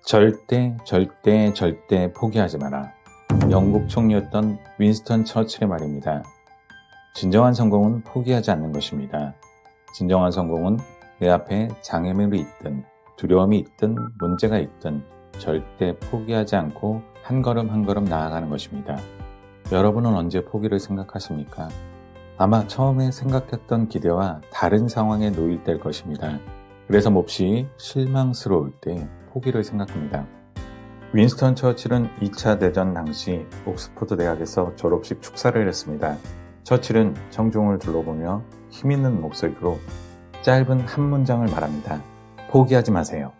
절대 포기하지 마라. 영국 총리였던 윈스턴 처칠의 말입니다. 진정한 성공은 포기하지 않는 것입니다. 진정한 성공은 내 앞에 장애물이 있든 두려움이 있든 문제가 있든 절대 포기하지 않고 한 걸음 한 걸음 나아가는 것입니다. 여러분은 언제 포기를 생각하십니까? 아마 처음에 생각했던 기대와 다른 상황에 놓일 것입니다. 그래서 몹시 실망스러울 때 포기를 생각합니다. 윈스턴 처칠은 2차 대전 당시 옥스퍼드 대학에서 졸업식 축사를 했습니다. 처칠은 청중을 둘러보며 힘있는 목소리로 짧은 한 문장을 말합니다. 포기하지 마세요.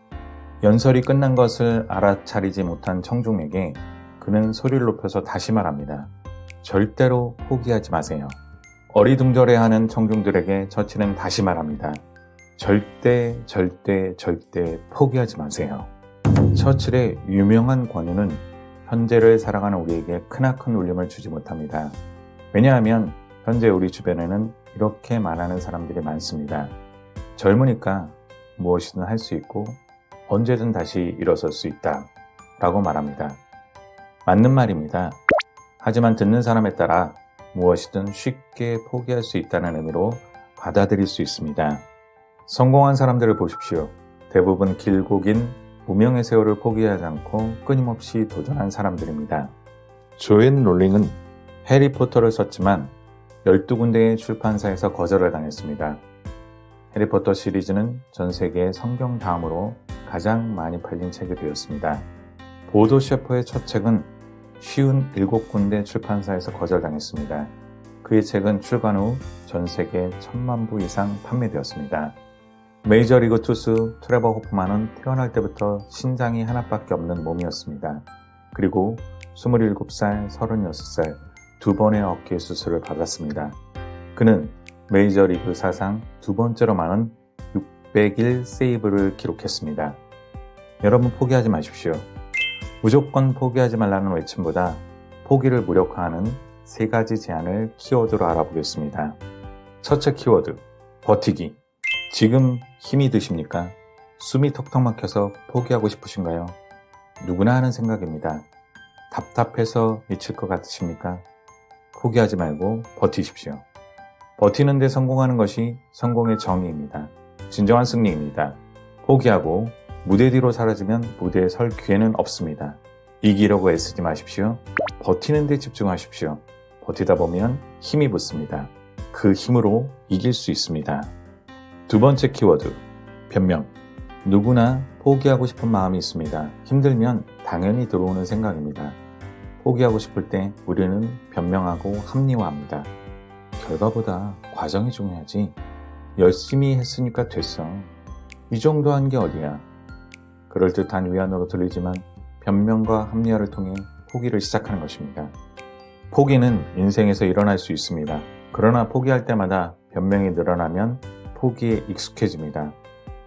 연설이 끝난 것을 알아차리지 못한 청중에게 그는 소리를 높여서 다시 말합니다. 절대로 포기하지 마세요. 어리둥절해하는 청중들에게 처칠은 다시 말합니다. 절대 포기하지 마세요. 처칠의 유명한 권유는 현재를 살아가는 우리에게 크나큰 울림을 주지 못합니다. 왜냐하면 현재 우리 주변에는 이렇게 말하는 사람들이 많습니다. 젊으니까 무엇이든 할 수 있고 언제든 다시 일어설 수 있다 라고 말합니다. 맞는 말입니다. 하지만 듣는 사람에 따라 무엇이든 쉽게 포기할 수 있다는 의미로 받아들일 수 있습니다. 성공한 사람들을 보십시오. 대부분 길고 긴 무명의 세월을 포기하지 않고 끊임없이 도전한 사람들입니다. 조앤 롤링은 해리포터를 썼지만 12군데의 출판사에서 거절을 당했습니다. 해리포터 시리즈는 전 세계의 성경 다음으로 가장 많이 팔린 책이 되었습니다. 보도 셰퍼의 첫 책은 57군데 출판사에서 거절당했습니다. 그의 책은 출간 후 전 세계 1000만 부 이상 판매되었습니다. 메이저리그 투수 트레버 호프만은 태어날 때부터 신장이 하나밖에 없는 몸이었습니다. 그리고 27살, 36살 두 번의 어깨 수술을 받았습니다. 그는 메이저리그 사상 두 번째로 많은 600일 세이브를 기록했습니다. 여러분 포기하지 마십시오. 무조건 포기하지 말라는 외침보다 포기를 무력화하는 세 가지 제안을 키워드로 알아보겠습니다. 첫째 키워드, 버티기. 지금 힘이 드십니까? 숨이 턱턱 막혀서 포기하고 싶으신가요? 누구나 하는 생각입니다. 답답해서 미칠 것 같으십니까? 포기하지 말고 버티십시오. 버티는 데 성공하는 것이 성공의 정의입니다. 진정한 승리입니다. 포기하고 무대 뒤로 사라지면 무대에 설 기회는 없습니다. 이기려고 애쓰지 마십시오. 버티는 데 집중하십시오. 버티다 보면 힘이 붙습니다. 그 힘으로 이길 수 있습니다. 두 번째 키워드, 변명. 누구나 포기하고 싶은 마음이 있습니다. 힘들면 당연히 들어오는 생각입니다. 포기하고 싶을 때 우리는 변명하고 합리화합니다. 결과보다 과정이 중요하지. 열심히 했으니까 됐어. 이 정도 한 게 어디야. 그럴듯한 위안으로 들리지만 변명과 합리화를 통해 포기를 시작하는 것입니다. 포기는 인생에서 일어날 수 있습니다. 그러나 포기할 때마다 변명이 늘어나면 포기에 익숙해집니다.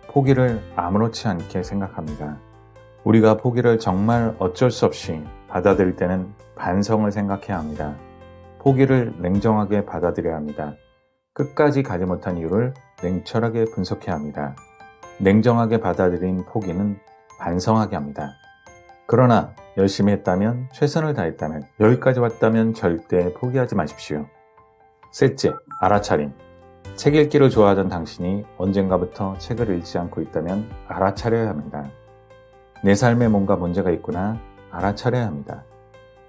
포기를 아무렇지 않게 생각합니다. 우리가 포기를 정말 어쩔 수 없이 받아들일 때는 반성을 생각해야 합니다. 포기를 냉정하게 받아들여야 합니다. 끝까지 가지 못한 이유를 냉철하게 분석해야 합니다. 냉정하게 받아들인 포기는 반성하게 합니다. 그러나 열심히 했다면, 최선을 다했다면, 여기까지 왔다면 절대 포기하지 마십시오. 셋째, 알아차림. 책 읽기를 좋아하던 당신이 언젠가부터 책을 읽지 않고 있다면 알아차려야 합니다. 내 삶에 뭔가 문제가 있구나 알아차려야 합니다.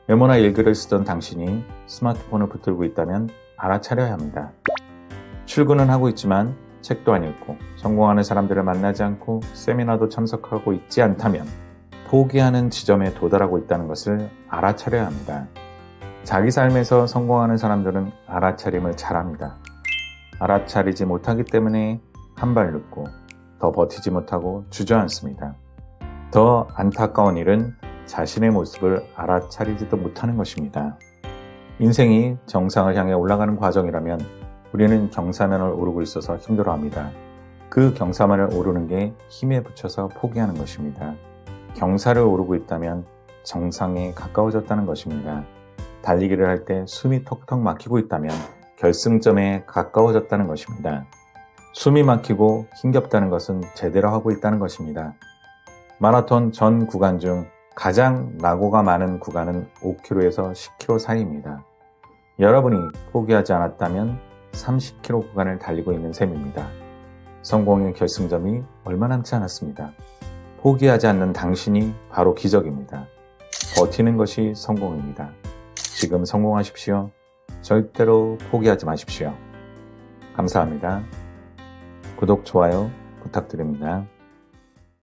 메모나 일기를 쓰던 당신이 스마트폰을 붙들고 있다면 알아차려야 합니다. 출근은 하고 있지만 책도 안 읽고 성공하는 사람들을 만나지 않고 세미나도 참석하고 있지 않다면 포기하는 지점에 도달하고 있다는 것을 알아차려야 합니다. 자기 삶에서 성공하는 사람들은 알아차림을 잘합니다. 알아차리지 못하기 때문에 한 발 늦고 더 버티지 못하고 주저앉습니다. 더 안타까운 일은 자신의 모습을 알아차리지도 못하는 것입니다. 인생이 정상을 향해 올라가는 과정이라면 우리는 경사면을 오르고 있어서 힘들어합니다. 그 경사면을 오르는 게 힘에 붙여서 포기하는 것입니다. 경사를 오르고 있다면 정상에 가까워졌다는 것입니다. 달리기를 할 때 숨이 턱턱 막히고 있다면 결승점에 가까워졌다는 것입니다. 숨이 막히고 힘겹다는 것은 제대로 하고 있다는 것입니다. 마라톤 전 구간 중 가장 낙오가 많은 구간은 5km에서 10km 사이입니다. 여러분이 포기하지 않았다면 30km 구간을 달리고 있는 셈입니다. 성공의 결승점이 얼마 남지 않았습니다. 포기하지 않는 당신이 바로 기적입니다. 버티는 것이 성공입니다. 지금 성공하십시오. 절대로 포기하지 마십시오. 감사합니다. 구독, 좋아요 부탁드립니다.